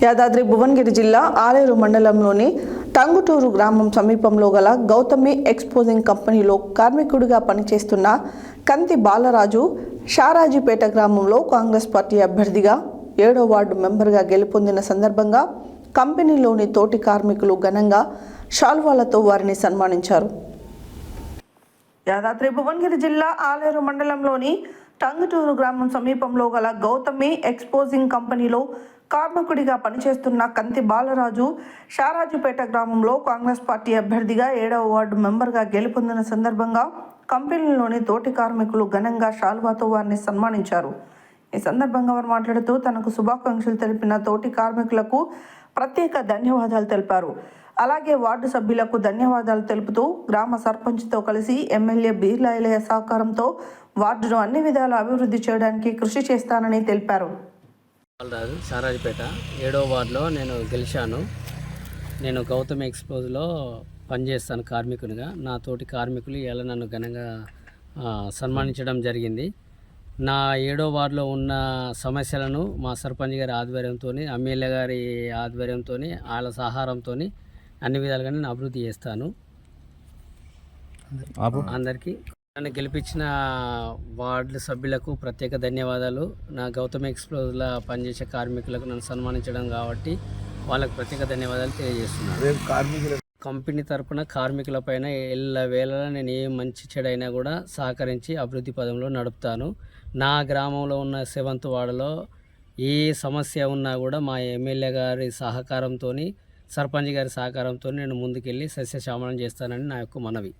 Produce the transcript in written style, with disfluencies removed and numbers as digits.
యాదాద్రి భువనగిరి జిల్లా ఆలేరు మండలంలోని టంగుటూరు గ్రామం సమీపంలో గల గౌతమి ఎక్స్పోజింగ్ కంపెనీలో కార్మికుడిగా పనిచేస్తున్న కంతి బాలరాజు షారాజీపేట గ్రామంలో కాంగ్రెస్ పార్టీ అభ్యర్థిగా 7వ వార్డు మెంబర్గా గెలుపొందిన సందర్భంగా కంపెనీలోని తోటి కార్మికులు ఘనంగా శాల్వాలతో వారిని సన్మానించారు. యాదాద్రి భువనగిరి జిల్లా ఆలేరు మండలంలోని టంగుటూరు గ్రామం సమీపంలో గల గౌతమి ఎక్స్పోజింగ్ కంపెనీలో కార్మికుడిగా పనిచేస్తున్న కంతి బాలరాజు షారాజీపేట గ్రామంలో కాంగ్రెస్ పార్టీ అభ్యర్థిగా 7వ వార్డు మెంబర్గా గెలుపొందిన సందర్భంగా కంపెనీలోని తోటి కార్మికులు ఘనంగా శాల్వాతో వారిని సన్మానించారు. ఈ సందర్భంగా వారు మాట్లాడుతూ తనకు శుభాకాంక్షలు తెలిపిన తోటి కార్మికులకు ప్రత్యేక ధన్యవాదాలు తెలిపారు. అలాగే వార్డు సభ్యులకు ధన్యవాదాలు తెలుపుతూ గ్రామ సర్పంచ్తో కలిసి ఎమ్మెల్యే బీర్లా ఐలయ్య సహకారంతో వార్డును అన్ని విధాల అభివృద్ధి చేయడానికి కృషి చేస్తానని తెలిపారు. బాలరాజు షారాజీపేట 7వ వార్డులో నేను గెలిచాను. నేను గౌతమి ఎక్స్పోజ్లో పనిచేస్తాను కార్మికునిగా. నా తోటి కార్మికులు ఇలా నన్ను ఘనంగా సన్మానించడం జరిగింది. నా 7వ వార్డులో ఉన్న సమస్యలను మా సర్పంచ్ గారి ఆధ్వర్యంతో, ఎమ్మెల్యే గారి ఆధ్వర్యంతో, వాళ్ళ సహారంతో అన్ని విధాలుగా నేను అభివృద్ధి చేస్తాను. అందరికీ నన్ను గెలిపించిన వార్డు సభ్యులకు ప్రత్యేక ధన్యవాదాలు. నా గౌతమి ఎక్స్ప్లోజ్లో పనిచేసే కార్మికులకు నన్ను సన్మానించడం కాబట్టి వాళ్ళకు ప్రత్యేక ధన్యవాదాలు తెలియజేస్తున్నాను. కంపెనీ తరపున కార్మికులపైన ఎల్లవేళలా నేను ఏ మంచి చెడైనా కూడా సహకరించి అభివృద్ధి పదంలో నడుపుతాను. నా గ్రామంలో ఉన్న 7వ వార్డులో ఏ సమస్య ఉన్నా కూడా మా ఎమ్మెల్యే గారి సహకారంతో, సర్పంచ్ గారి సహకారంతో నేను ముందుకెళ్ళి సస్యశ్యామలం చేస్తానని నా యొక్క మనవి.